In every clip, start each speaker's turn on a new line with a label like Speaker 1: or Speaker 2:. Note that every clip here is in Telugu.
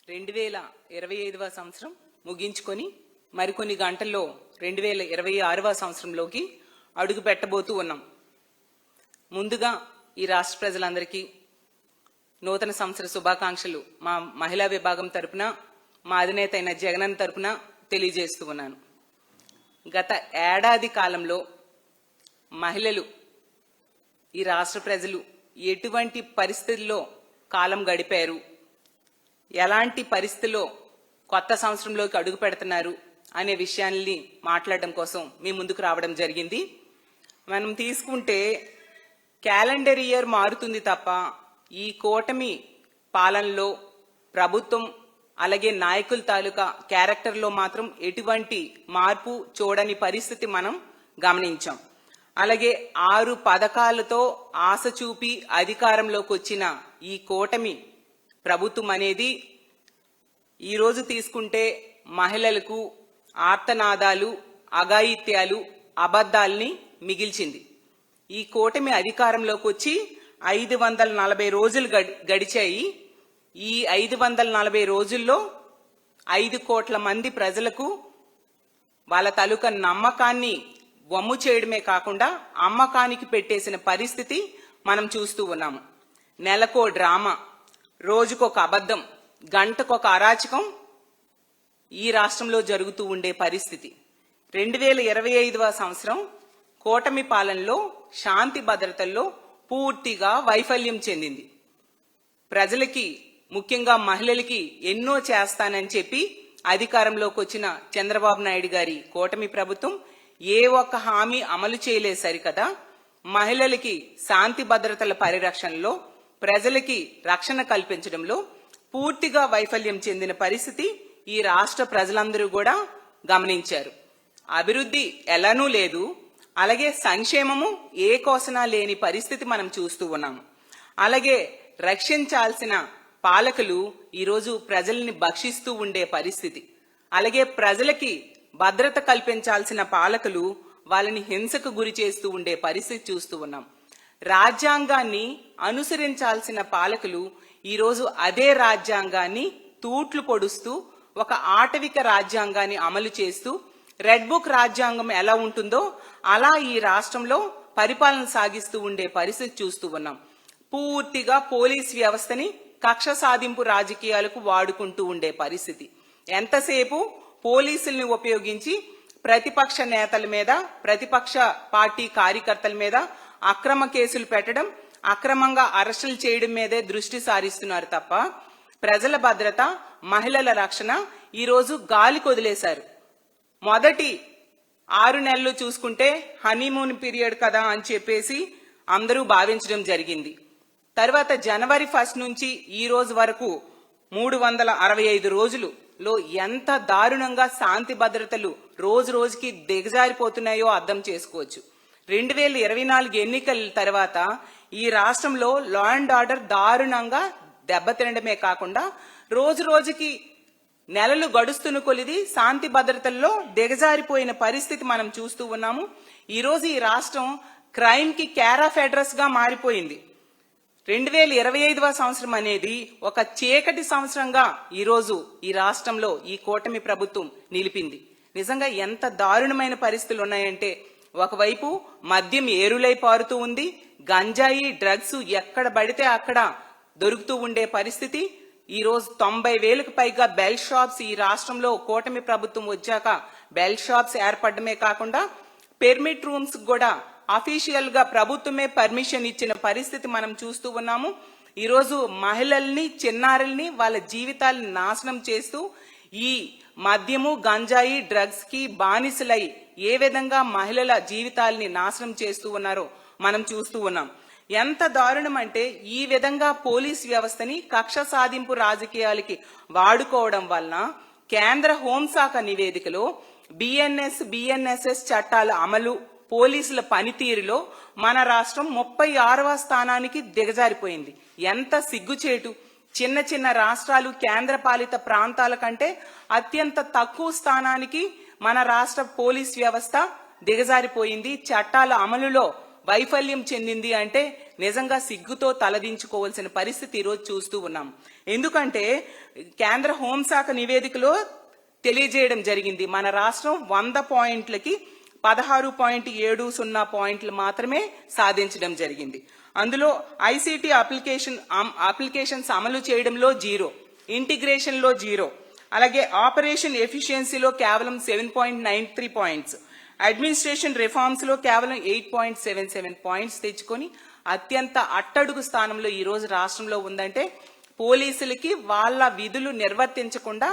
Speaker 1: 2025వ సంవత్సరం ముగించుకొని మరికొన్ని గంటల్లో 2026వ సంవత్సరంలోకి అడుగు పెట్టబోతూ ఉన్నాం. ముందుగా ఈ రాష్ట్ర ప్రజలందరికీ నూతన సంవత్సర శుభాకాంక్షలు మా మహిళా విభాగం తరపున, మా అధినేత అయిన జగనన్న తరపున తెలియజేస్తూ ఉన్నాను. గత ఏడాది కాలంలో మహిళలు, ఈ రాష్ట్ర ప్రజలు ఎటువంటి పరిస్థితుల్లో కాలం గడిపారు, ఎలాంటి పరిస్థితుల్లో కొత్త సంవత్సరంలోకి అడుగు పెడుతున్నారు అనే విషయాన్ని మాట్లాడడం కోసం మీ ముందుకు రావడం జరిగింది. మనం తీసుకుంటే క్యాలెండర్ ఇయర్ మారుతుంది తప్ప ఈ కూటమి పాలనలో ప్రభుత్వం అలాగే నాయకుల తాలూకా క్యారెక్టర్లో మాత్రం ఎటువంటి మార్పు చూడని పరిస్థితి మనం గమనించాం. అలాగే 6 పథకాలతో ఆశ చూపి అధికారంలోకి వచ్చిన ఈ కూటమి ప్రభుత్వం అనేది ఈరోజు తీసుకుంటే మహిళలకు ఆర్తనాదాలు, అఘాయిత్యాలు, అబద్ధాల్ని మిగిల్చింది. ఈ కూటమి అధికారంలోకి వచ్చి 540 రోజులు గడిచాయి. ఈ 540 రోజుల్లో 5 కోట్ల మంది ప్రజలకు వాళ్ళ తాలూకా నమ్మకాన్ని వమ్ము చేయడమే కాకుండా అమ్మకానికి పెట్టేసిన పరిస్థితి మనం చూస్తూ ఉన్నాము. నెలకో డ్రామా, రోజుకొక అబద్ధం, గంటకొక అరాచకం ఈ రాష్ట్రంలో జరుగుతూ ఉండే పరిస్థితి. 2025వ సంవత్సరం కూటమి పాలనలో శాంతి భద్రతల్లో పూర్తిగా వైఫల్యం చెందింది. ప్రజలకి, ముఖ్యంగా మహిళలకి ఎన్నో చేస్తానని చెప్పి అధికారంలోకి వచ్చిన చంద్రబాబు నాయుడు గారి కూటమి ప్రభుత్వం ఏ ఒక్క హామీ అమలు చేయలేదు సరికదా, మహిళలకి శాంతి భద్రతల పరిరక్షణలో, ప్రజలకి రక్షణ కల్పించడంలో పూర్తిగా వైఫల్యం చెందిన పరిస్థితి ఈ రాష్ట్ర ప్రజలందరూ కూడా గమనించారు. అభివృద్ధి ఎలానూ లేదు, అలాగే సంక్షేమము ఏ కోసనా లేని పరిస్థితి మనం చూస్తూ ఉన్నాము. అలాగే రక్షించాల్సిన పాలకులు ఈరోజు ప్రజల్ని భక్షిస్తూ ఉండే పరిస్థితి. అలాగే ప్రజలకి భద్రత కల్పించాల్సిన పాలకులు వాళ్ళని హింసకు గురి చేస్తూ ఉండే పరిస్థితి చూస్తూ ఉన్నాం. రాజ్యాంగాన్ని అనుసరించాల్సిన పాలకులు ఈరోజు అదే రాజ్యాంగాన్ని తూట్లు పొడుస్తూ ఒక ఆటవిక రాజ్యాంగాన్ని అమలు చేస్తూ రెడ్ బుక్ రాజ్యాంగం ఎలా ఉంటుందో అలా ఈ రాష్ట్రంలో పరిపాలన సాగిస్తూ ఉండే పరిస్థితి చూస్తూ ఉన్నాం. పూర్తిగా పోలీస్ వ్యవస్థని కక్ష సాధింపు రాజకీయాలకు వాడుకుంటూ ఉండే పరిస్థితి. ఎంతసేపు పోలీసుల్ని ఉపయోగించి ప్రతిపక్ష నేతల మీద, ప్రతిపక్ష పార్టీ కార్యకర్తల మీద అక్రమ కేసులు పెట్టడం, అక్రమంగా అరెస్టులు చేయడం మీదే దృష్టి సారిస్తున్నారు తప్ప ప్రజల భద్రత, మహిళల రక్షణ ఈరోజు గాలికి వదిలేశారు. మొదటి 6 నెలలు చూసుకుంటే హనీమూన్ పీరియడ్ కదా అని చెప్పేసి అందరూ భావించడం జరిగింది. తర్వాత జనవరి 1 నుంచి ఈ రోజు వరకు 365 రోజులులో ఎంత దారుణంగా శాంతి భద్రతలు రోజు రోజుకి దిగజారిపోతున్నాయో అర్థం చేసుకోవచ్చు. 2024 ఎన్నికల తర్వాత ఈ రాష్ట్రంలో లా అండ్ ఆర్డర్ దారుణంగా దెబ్బతినడమే కాకుండా రోజు రోజుకి నెలలు గడుస్తున్న కొలిది శాంతి భద్రతల్లో దిగజారిపోయిన పరిస్థితి మనం చూస్తూ ఉన్నాము. ఈరోజు ఈ రాష్ట్రం క్రైమ్ కి కేర్ ఆఫ్ అడ్రస్ గా మారిపోయింది. 2025వ సంవత్సరం అనేది ఒక చీకటి సంవత్సరంగా ఈరోజు ఈ రాష్ట్రంలో ఈ కూటమి ప్రభుత్వం నిలిపింది. నిజంగా ఎంత దారుణమైన పరిస్థితులు ఉన్నాయంటే, ఒకవైపు మద్యం ఏరులై పారుతూ ఉంది, గంజాయి, డ్రగ్స్ ఎక్కడ పడితే అక్కడ దొరుకుతూ ఉండే పరిస్థితి. ఈ రోజు 90,000కు పైగా బెల్ షాప్స్ ఈ రాష్ట్రంలో కూటమి ప్రభుత్వం వచ్చాక బెల్ షాప్స్ ఏర్పడమే కాకుండా పెర్మిట్ రూమ్స్ కూడా అఫీషియల్ గా ప్రభుత్వమే పర్మిషన్ ఇచ్చిన పరిస్థితి మనం చూస్తూ ఉన్నాము. ఈరోజు మహిళల్ని, చిన్నారుల్ని, వాళ్ళ జీవితాలను నాశనం చేస్తూ ఈ మద్యము, గంజాయి, డ్రగ్స్ కి బానిసలై ఏ విధంగా మహిళల జీవితాలని నాశనం చేస్తూ ఉన్నారో మనం చూస్తూ ఉన్నాం. ఎంత దారుణం అంటే, ఈ విధంగా పోలీస్ వ్యవస్థని కక్ష సాధింపు రాజకీయాలకి వాడుకోవడం వలన కేంద్ర హోంశాఖ నివేదికలో బిఎన్ఎస్ఎస్ చట్టాల అమలు, పోలీసుల పనితీరులో మన రాష్ట్రం 36వ స్థానానికి దిగజారిపోయింది. ఎంత సిగ్గుచేటు! చిన్న చిన్న రాష్ట్రాలు, కేంద్ర పాలిత ప్రాంతాల కంటే అత్యంత తక్కువ స్థానానికి మన రాష్ట్ర పోలీస్ వ్యవస్థ దిగజారిపోయింది. చట్టాల అమలులో వైఫల్యం చెందింది అంటే నిజంగా సిగ్గుతో తలదించుకోవాల్సిన పరిస్థితి ఈరోజు చూస్తూ ఉన్నాం. ఎందుకంటే కేంద్ర హోంశాఖ నివేదికలో తెలియజేయడం జరిగింది, మన రాష్ట్రం 100 పాయింట్లకి 16.70 పాయింట్లు మాత్రమే సాధించడం జరిగింది. అందులో ఐసీటీ అప్లికేషన్స్ అమలు చేయడంలో 0, ఇంటిగ్రేషన్లో 0, అలాగే ఆపరేషన్ ఎఫిషియన్సీలో కేవలం 7.93 పాయింట్స్, అడ్మినిస్ట్రేషన్ రిఫార్మ్స్ లో కేవలం 8.77 పాయింట్స్ తెచ్చుకొని అత్యంత అట్టడుగు స్థానంలో ఈ రోజు రాష్ట్రంలో ఉందంటే పోలీసులకి వాళ్ళ విధులు నిర్వర్తించకుండా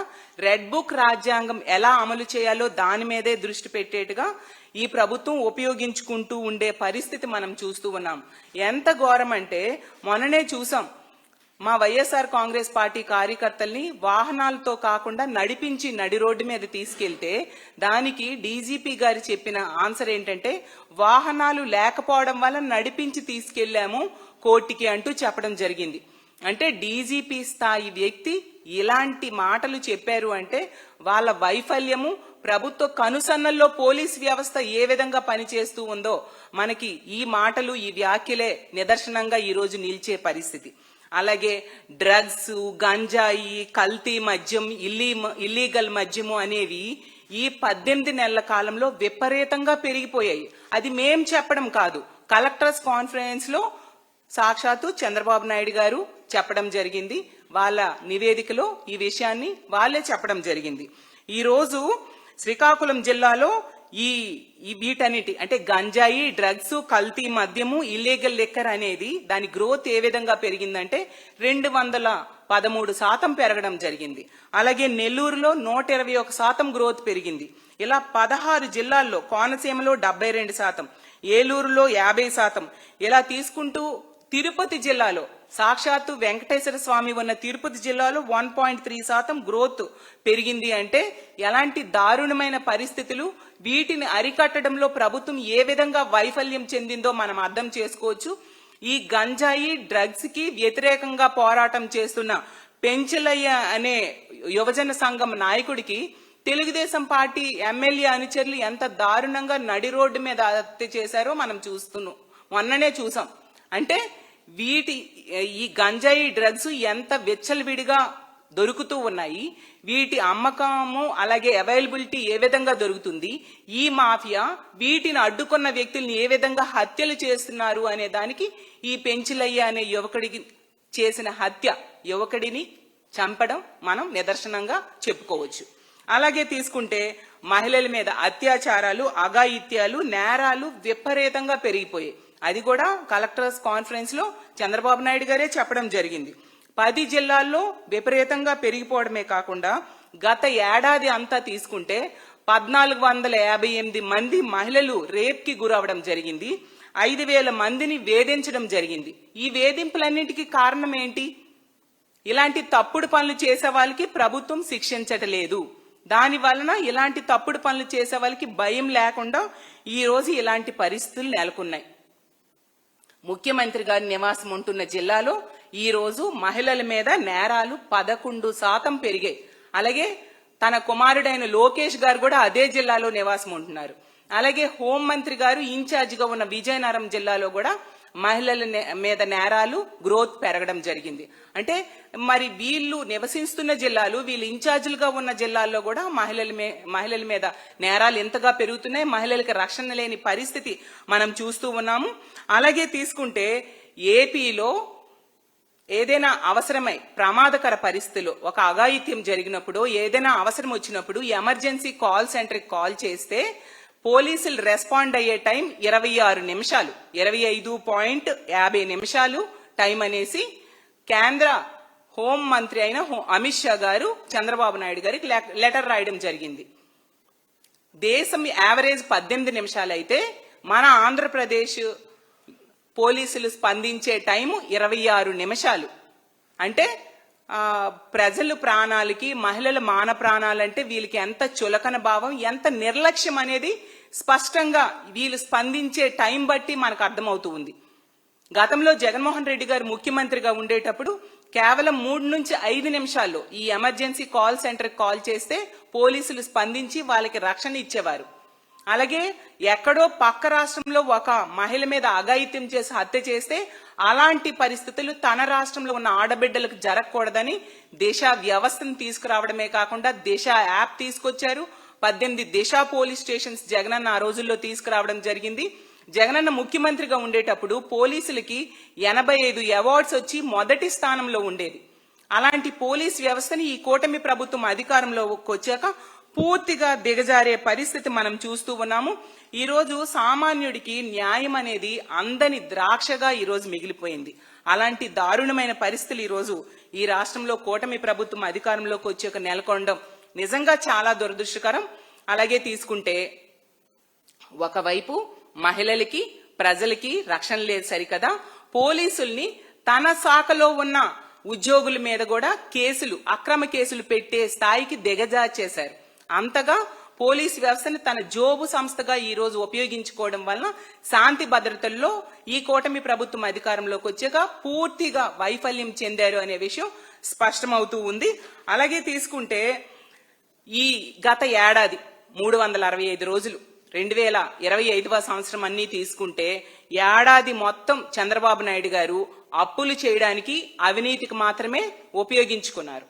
Speaker 1: రెడ్ బుక్ రాజ్యాంగం ఎలా అమలు చేయాలో దాని మీదే దృష్టి పెట్టేట్టుగా ఈ ప్రభుత్వం ఉపయోగించుకుంటూ ఉండే పరిస్థితి మనం చూస్తూ ఉన్నాం. ఎంత ఘోరం అంటే మొన్ననే చూసాం, మా వైఎస్ఆర్ కాంగ్రెస్ పార్టీ కార్యకర్తల్ని వాహనాలతో కాకుండా నడిపించి నడి రోడ్డు మీద తీసుకెళ్తే దానికి డీజీపీ గారు చెప్పిన ఆన్సర్ ఏంటంటే వాహనాలు లేకపోవడం వల్ల నడిపించి తీసుకెళ్లాము కోర్టుకి అంటూ చెప్పడం జరిగింది. అంటే డీజీపీ స్థాయి వ్యక్తి ఇలాంటి మాటలు చెప్పారు అంటే వాళ్ళ వైఫల్యము, ప్రభుత్వ కనుసన్నల్లో పోలీస్ వ్యవస్థ ఏ విధంగా పనిచేస్తూ ఉందో మనకి ఈ మాటలు, ఈ వ్యాఖ్యలే నిదర్శనంగా ఈ రోజు నిలిచే పరిస్థితి. అలాగే డ్రగ్స్, గంజాయి, కల్తీ మద్యం, ఇల్లీగల్ మద్యము అనేవి ఈ 18 నెలల కాలంలో విపరీతంగా పెరిగిపోయాయి. అది మేం చెప్పడం కాదు, కలెక్టర్స్ కాన్ఫరెన్స్ లో సాక్షాత్తు చంద్రబాబు నాయుడు గారు చెప్పడం జరిగింది. వాళ్ళ నివేదికలో ఈ విషయాన్ని వాళ్ళే చెప్పడం జరిగింది. ఈ రోజు శ్రీకాకుళం జిల్లాలో ఈ వీటన్నిటి అంటే గంజాయి, డ్రగ్స్, కల్తీ మద్యము, ఇల్లీగల్ లిక్కర్ అనేది దాని గ్రోత్ ఏ విధంగా పెరిగిందంటే 213% పెరగడం జరిగింది. అలాగే నెల్లూరులో 121% గ్రోత్ పెరిగింది. ఇలా 16 జిల్లాల్లో, కోనసీమలో 72%, ఏలూరులో 50%, ఇలా తీసుకుంటూ తిరుపతి జిల్లాలో సాక్షాత్తు వెంకటేశ్వర స్వామి ఉన్న తిరుపతి జిల్లాలో 1.3% గ్రోత్ పెరిగింది. అంటే ఎలాంటి దారుణమైన పరిస్థితులు, వీటిని అరికట్టడంలో ప్రభుత్వం ఏ విధంగా వైఫల్యం చెందిందో మనం అర్థం చేసుకోవచ్చు. ఈ గంజాయి, డ్రగ్స్ కి వ్యతిరేకంగా పోరాటం చేస్తున్న పెంచలయ్య అనే యువజన సంఘం నాయకుడికి తెలుగుదేశం పార్టీ ఎమ్మెల్యే అనుచరులు ఎంత దారుణంగా నడి రోడ్డు మీద హత్య చేశారో మనం మొన్ననే చూసాం. అంటే ఈ గంజాయి, డ్రగ్స్ ఎంత విచ్చలవిడిగా దొరుకుతూ ఉన్నాయి, వీటి అమ్మకము అలాగే అవైలబిలిటీ ఏ విధంగా దొరుకుతుంది, ఈ మాఫియా వీటిని అడ్డుకున్న వ్యక్తుల్ని ఏ విధంగా హత్యలు చేస్తున్నారు అనే దానికి ఈ పెంచిలయ్య అనే యువకుడికి చేసిన హత్య, యువకుడిని చంపడం మనం నిదర్శనంగా చెప్పుకోవచ్చు. అలాగే తీసుకుంటే మహిళల మీద అత్యాచారాలు, అఘాయిత్యాలు, నేరాలు విపరీతంగా పెరిగిపోయాయి. అది కూడా కలెక్టర్స్ కాన్ఫరెన్స్ లో చంద్రబాబు నాయుడు గారే చెప్పడం జరిగింది. 10 జిల్లాల్లో విపరీతంగా పెరిగిపోవడమే కాకుండా గత ఏడాది అంతా తీసుకుంటే 1458 మంది మహిళలు రేప్ కి గురవడం జరిగింది. 5000 మందిని వేధించడం జరిగింది. ఈ వేధింపులన్నింటికి కారణం ఏంటి? ఇలాంటి తప్పుడు పనులు చేసే వాళ్ళకి ప్రభుత్వం శిక్షించటలేదు. దాని వలన ఇలాంటి తప్పుడు పనులు చేసే వాళ్ళకి భయం లేకుండా ఈ రోజు ఇలాంటి పరిస్థితులు నెలకొన్నాయి. ముఖ్యమంత్రి గారి నివాసం ఉంటున్న జిల్లాలో ఈ రోజు మహిళల మీద నేరాలు 11% పెరిగాయి. అలాగే తన కుమారుడైన లోకేష్ గారు కూడా అదే జిల్లాలో నివాసం ఉంటున్నారు. అలాగే హోంమంత్రి గారు ఇన్ఛార్జిగా ఉన్న విజయనగరం జిల్లాలో కూడా మహిళల మీద నేరాలు గ్రోత్ పెరగడం జరిగింది. అంటే మరి వీళ్ళు నివసిస్తున్న జిల్లాలు, వీళ్ళు ఇన్ఛార్జీలుగా ఉన్న జిల్లాల్లో కూడా మహిళల మీద నేరాలు ఎంతగా పెరుగుతున్నాయి, మహిళలకు రక్షణ లేని పరిస్థితి మనం చూస్తూ ఉన్నాము. అలాగే తీసుకుంటే ఏపీలో ఏదైనా అవసరమై ప్రమాదకర పరిస్థితుల్లో ఒక అఘాయిత్యం జరిగినప్పుడు, ఏదైనా అవసరం వచ్చినప్పుడు ఎమర్జెన్సీ కాల్ సెంటర్కి కాల్ చేస్తే పోలీసులు రెస్పాండ్ అయ్యే టైం 26 నిమిషాలు, 25.50 నిమిషాలు టైం అనేసి కేంద్ర హోం మంత్రి అయిన అమిత్ షా గారు చంద్రబాబు నాయుడు గారికి లెటర్ రాయడం జరిగింది. దేశం యావరేజ్ 18 నిమిషాలు అయితే మన ఆంధ్రప్రదేశ్ పోలీసులు స్పందించే టైము 26 నిమిషాలు. అంటే ప్రజల ప్రాణాలకి, మహిళల మాన ప్రాణాలంటే వీళ్ళకి ఎంత చులకన భావం, ఎంత నిర్లక్ష్యం అనేది స్పష్టంగా వీళ్ళు స్పందించే టైం బట్టి మనకు అర్థమవుతూ ఉంది. గతంలో జగన్మోహన్ రెడ్డి గారు ముఖ్యమంత్రిగా ఉండేటప్పుడు కేవలం 3 నుంచి 5 నిమిషాల్లో ఈ ఎమర్జెన్సీ కాల్ సెంటర్కి కాల్ చేస్తే పోలీసులు స్పందించి వాళ్ళకి రక్షణ ఇచ్చేవారు. అలాగే ఎక్కడో పక్క రాష్ట్రంలో ఒక మహిళ మీద అఘాయిత్యం చేసి హత్య చేస్తే అలాంటి పరిస్థితులు తన రాష్ట్రంలో ఉన్న ఆడబిడ్డలకు జరగకూడదని దిశ వ్యవస్థను తీసుకురావడమే కాకుండా దిశ యాప్ తీసుకొచ్చారు. 18 దిశ పోలీస్ స్టేషన్స్ జగనన్న ఆ రోజుల్లో తీసుకురావడం జరిగింది. జగనన్న ముఖ్యమంత్రిగా ఉండేటప్పుడు పోలీసులకి 85 అవార్డ్స్ వచ్చి మొదటి స్థానంలో ఉండేది. అలాంటి పోలీస్ వ్యవస్థని ఈ కూటమి ప్రభుత్వం అధికారంలోకి వచ్చాక పూర్తిగా దిగజారే పరిస్థితి మనం చూస్తూ ఉన్నాము. ఈరోజు సామాన్యుడికి న్యాయం అనేది అందని ద్రాక్షగా ఈరోజు మిగిలిపోయింది. అలాంటి దారుణమైన పరిస్థితులు ఈరోజు ఈ రాష్ట్రంలో కూటమి ప్రభుత్వం అధికారంలోకి వచ్చాక నెలకొనడం నిజంగా చాలా దురదృష్టకరం. అలాగే తీసుకుంటే ఒకవైపు మహిళలకి ప్రజలకి రక్షణ లేదు సరికదా, పోలీసుల్ని తన శాఖలో ఉన్న ఉద్యోగుల మీద కూడా అక్రమ కేసులు పెట్టే స్థాయికి దిగజార్చేశారు. అంతగా పోలీసు వ్యవస్థను తన జోబు సంస్థగా ఈ రోజు ఉపయోగించుకోవడం వలన శాంతి భద్రతల్లో ఈ కూటమి ప్రభుత్వం అధికారంలోకి వచ్చాక పూర్తిగా వైఫల్యం చెందారు అనే విషయం స్పష్టమవుతూ ఉంది. అలాగే తీసుకుంటే ఈ గత ఏడాది 365 రోజులు 2025వ సంవత్సరం అన్ని తీసుకుంటే ఏడాది మొత్తం చంద్రబాబు నాయుడు గారు అప్పులు చేయడానికి అవినీతికి మాత్రమే ఉపయోగించుకున్నారు.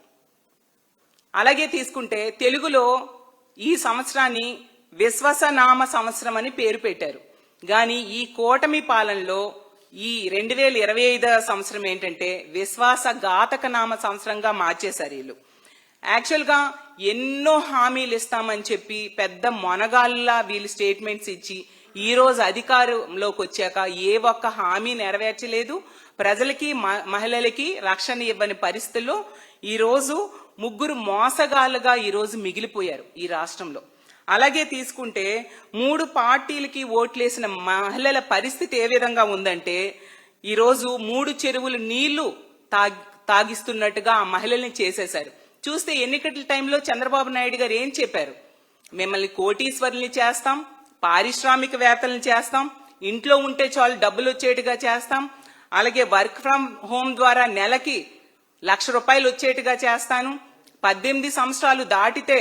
Speaker 1: అలాగే తీసుకుంటే తెలుగులో ఈ సంవత్సరాన్ని విశ్వాసనామ సంవత్సరం అని పేరు పెట్టారు. కానీ ఈ కూటమి పాలనలో ఈ 2025వ సంవత్సరం ఏంటంటే విశ్వాసఘాతక నామ సంవత్సరంగా మార్చేశారు వీళ్ళు. యాక్చువల్ గా ఎన్నో హామీలు ఇస్తామని చెప్పి పెద్ద మొనగాళ్ళ వీళ్ళు స్టేట్మెంట్స్ ఇచ్చి ఈ రోజు అధికారంలోకి వచ్చాక ఏ ఒక్క హామీ నెరవేర్చలేదు. ప్రజలకి మహిళలకి రక్షణ ఇవ్వని పరిస్థితుల్లో ఈ రోజు ముగ్గురు మోసగాళ్ళుగా ఈ రోజు మిగిలిపోయారు ఈ రాష్ట్రంలో. అలాగే తీసుకుంటే 3 పార్టీలకి ఓట్లేసిన మహిళల పరిస్థితి ఏ విధంగా ఉందంటే ఈ రోజు 3 చెరువులు నీళ్లు తాగిస్తున్నట్టుగా ఆ మహిళల్ని చేసేశారు. చూస్తే ఎన్నికల టైంలో చంద్రబాబు నాయుడు గారు ఏం చెప్పారు? మిమ్మల్ని కోటీశ్వరుల్ని చేస్తాం, పారిశ్రామికవేత్తలను చేస్తాం, ఇంట్లో ఉంటే చాలు డబ్బులు వచ్చేట్టుగా చేస్తాం, అలాగే వర్క్ ఫ్రం హోమ్ ద్వారా నెలకి ₹1,00,000 వచ్చేట్టుగా చేస్తాను, 18 సంవత్సరాలు దాటితే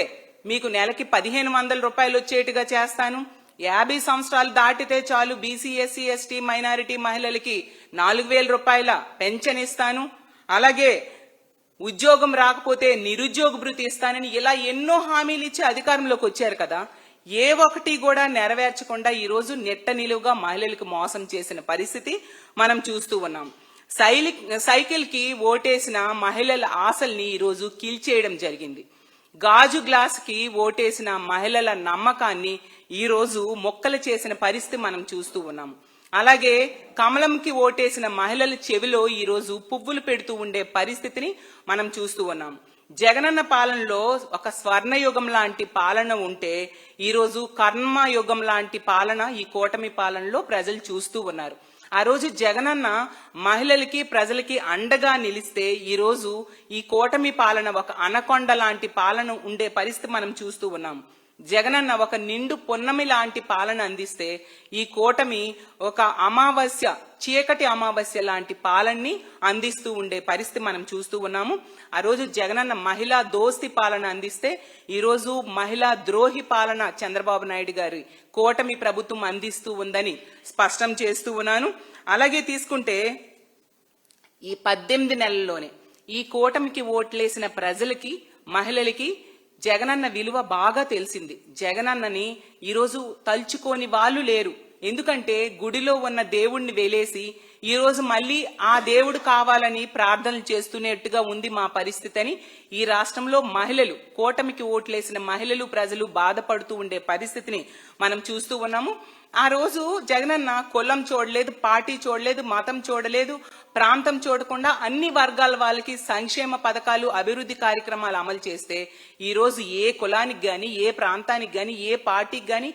Speaker 1: మీకు నెలకి ₹1,500 వచ్చేట్టుగా చేస్తాను, 50 సంవత్సరాలు దాటితే చాలు బీసీ ఎస్సీ ఎస్టీ మైనారిటీ మహిళలకి ₹4,000 పెన్షన్ ఇస్తాను, అలాగే ఉద్యోగం రాకపోతే నిరుద్యోగ భృతి ఇస్తానని ఇలా ఎన్నో హామీలు ఇచ్చి అధికారంలోకి వచ్చారు కదా. ఏ ఒక్కటి కూడా నెరవేర్చకుండా ఈ రోజు నెట్ట నిలువుగా మహిళలకు మోసం చేసిన పరిస్థితి మనం చూస్తూ ఉన్నాం. సైకిల్ కి ఓటేసిన మహిళల ఆశల్ని ఈ రోజు కీల్చేయడం జరిగింది. గాజు గ్లాస్ కి ఓటేసిన మహిళల నమ్మకాన్ని ఈ రోజు మొక్కలు చేసిన పరిస్థితి మనం చూస్తూ ఉన్నాం. అలాగే కమలంకి ఓటేసిన మహిళల చెవిలో ఈ రోజు పువ్వులు పెడుతూ ఉండే పరిస్థితిని మనం చూస్తూ ఉన్నాం. జగనన్న పాలనలో ఒక స్వర్ణయుగం లాంటి పాలన ఉంటే ఈ రోజు కర్మయుగం లాంటి పాలన ఈ కూటమి పాలనలో ప్రజలు చూస్తూ ఉన్నారు. ఆ రోజు జగనన్న మహిళలకి ప్రజలకి అండగా నిలిస్తే ఈ రోజు ఈ కూటమి పాలన ఒక అనకొండ లాంటి పాలన ఉండే పరిస్థితి మనం చూస్తూ ఉన్నాం. జగనన్న ఒక నిండు పొన్నమి లాంటి పాలన అందిస్తే ఈ కూటమి ఒక చీకటి అమావాస్య లాంటి పాలనని అందిస్తూ ఉండే పరిస్థితి మనం చూస్తూ ఉన్నాము. ఆ రోజు జగనన్న మహిళా దోస్తి పాలన అందిస్తే ఈ రోజు మహిళా ద్రోహి పాలన చంద్రబాబు నాయుడు గారి కూటమి ప్రభుత్వం అందిస్తూ ఉందని స్పష్టం చేస్తూ ఉన్నాను. అలాగే తీసుకుంటే ఈ 18 నెలల్లోనే ఈ కూటమికి ఓట్లేసిన ప్రజలకి మహిళలకి జగనన్న విలువ బాగా తెలిసింది. జగనన్నని ఈరోజు తలుచుకోని వాళ్ళు లేరు. ఎందుకంటే గుడిలో ఉన్న దేవుణ్ణి వెలేసి ఈ రోజు మళ్ళీ ఆ దేవుడు కావాలని ప్రార్థనలు చేస్తున్నట్టుగా ఉంది మా పరిస్థితి అని ఈ రాష్ట్రంలో మహిళలు, కూటమికి ఓట్లేసిన మహిళలు, ప్రజలు బాధపడుతూ ఉండే పరిస్థితిని మనం చూస్తూ ఉన్నాము. ఆ రోజు జగనన్న కులం చూడలేదు, పార్టీ చూడలేదు, మతం చూడలేదు, ప్రాంతం చూడకుండా అన్ని వర్గాల వాళ్ళకి సంక్షేమ పథకాలు, అభివృద్ధి కార్యక్రమాలు అమలు చేస్తే ఈ రోజు ఏ కులానికి గాని, ఏ ప్రాంతానికి గాని, ఏ పార్టీకి గాని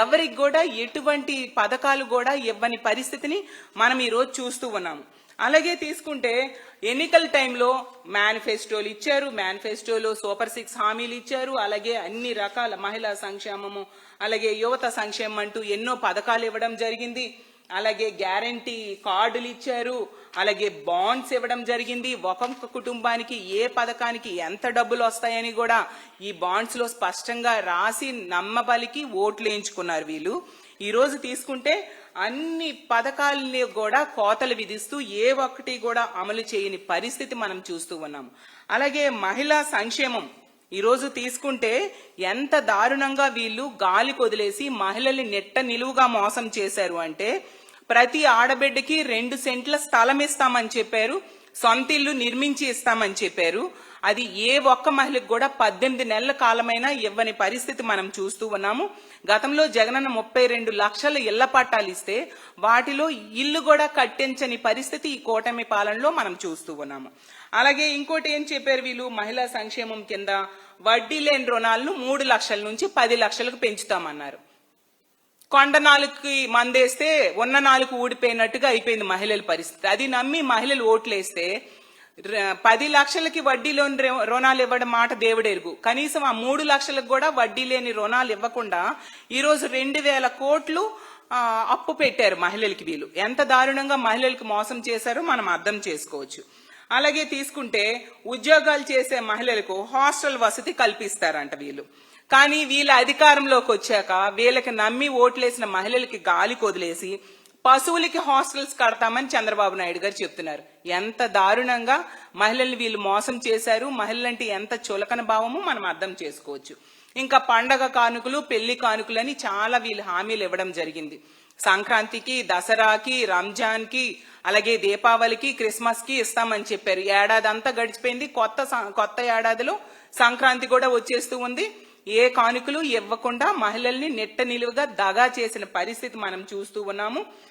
Speaker 1: ఎవరికి కూడా ఎటువంటి పథకాలు కూడా ఇవ్వని పరిస్థితిని మనం ఈ రోజు చూస్తూ ఉన్నాము. అలాగే తీసుకుంటే ఎన్నికల టైంలో మేనిఫెస్టోలు ఇచ్చారు, మేనిఫెస్టోలో సూపర్ 6 హామీలు ఇచ్చారు, అలాగే అన్ని రకాల మహిళా సంక్షేమము, అలాగే యువత సంక్షేమం అంటూ ఎన్నో పథకాలు ఇవ్వడం జరిగింది. అలాగే గ్యారంటీ కార్డులు ఇచ్చారు, అలాగే బాండ్స్ ఇవ్వడం జరిగింది. ఒక్కొక్క కుటుంబానికి ఏ పథకానికి ఎంత డబ్బులు వస్తాయని కూడా ఈ బాండ్స్ లో స్పష్టంగా రాసి నమ్మబలికి ఓట్లు వేయించుకున్నారు వీళ్ళు. ఈ రోజు తీసుకుంటే అన్ని పథకాలని కూడా కోతలు విధిస్తూ ఏ ఒక్కటి కూడా అమలు చేయని పరిస్థితి మనం చూస్తూ ఉన్నాము. అలాగే మహిళా సంక్షేమం ఈరోజు తీసుకుంటే ఎంత దారుణంగా వీళ్ళు గాలి కొదిలేసి మహిళల్ని నెట్ట నిలువుగా మోసం చేశారు అంటే, ప్రతి ఆడబిడ్డకి 2 సెంట్ల స్థలం ఇస్తామని చెప్పారు, సొంత ఇల్లు నిర్మించి ఇస్తామని చెప్పారు. అది ఏ ఒక్క మహిళకు కూడా 18 నెలల కాలమైనా ఇవ్వని పరిస్థితి మనం చూస్తూ ఉన్నాము. గతంలో జగనన్న 32 లక్షల ఇళ్ల పట్టాలు ఇస్తే వాటిలో ఇల్లు కూడా కట్టించని పరిస్థితి ఈ కూటమి పాలనలో మనం చూస్తూ ఉన్నాము. అలాగే ఇంకోటి ఏం చెప్పారు వీళ్ళు, మహిళా సంక్షేమం కింద వడ్డీ లేని రుణాలను 3 లక్షల నుంచి 10 లక్షలకు పెంచుతామన్నారు. కొండ నాలుగుకి మందేస్తే ఉన్న నాలుగు ఊడిపోయినట్టుగా అయిపోయింది మహిళల పరిస్థితి. అది నమ్మి మహిళలు ఓట్లేస్తే 10 లక్షలకి వడ్డీ లేని రుణాలు ఇవ్వడం మాట దేవుడెరుగు. కనీసం ఆ 3 లక్షలకు కూడా వడ్డీ లేని రుణాలు ఇవ్వకుండా ఈరోజు 2,000 కోట్లు అప్పు పెట్టారు మహిళలకి. వీళ్ళు ఎంత దారుణంగా మహిళలకు మోసం చేశారో మనం అర్థం చేసుకోవచ్చు. అలాగే తీసుకుంటే ఉద్యోగాలు చేసే మహిళలకు హాస్టల్ వసతి కల్పిస్తారంట వీళ్ళు. కానీ వీళ్ళ అధికారంలోకి వచ్చాక వీళ్ళకి నమ్మి ఓట్లేసిన మహిళలకి గాలి కొదిలేసి పశువులకి హాస్టల్స్ కడతామని చంద్రబాబు నాయుడు గారు చెప్తున్నారు. ఎంత దారుణంగా మహిళల్ని వీళ్ళు మోసం చేశారు, మహిళలంటే ఎంత చులకన భావమో మనం అర్థం చేసుకోవచ్చు. ఇంకా పండగ కానుకలు, పెళ్లి కానుకలని చాలా వీళ్ళు హామీలు ఇవ్వడం జరిగింది. సంక్రాంతికి, దసరాకి, రంజాన్ కి, అలాగే దీపావళికి, క్రిస్మస్ కి ఇస్తామని చెప్పారు. ఏడాది అంతా గడిచిపోయింది. కొత్త ఏడాదిలో సంక్రాంతి కూడా వచ్చేస్తూ ఉంది. ఏ కానుకలు ఇవ్వకుండా మహిళల్ని నెట్ట నిలువుగా దగా చేసిన పరిస్థితి మనం చూస్తూ ఉన్నాము.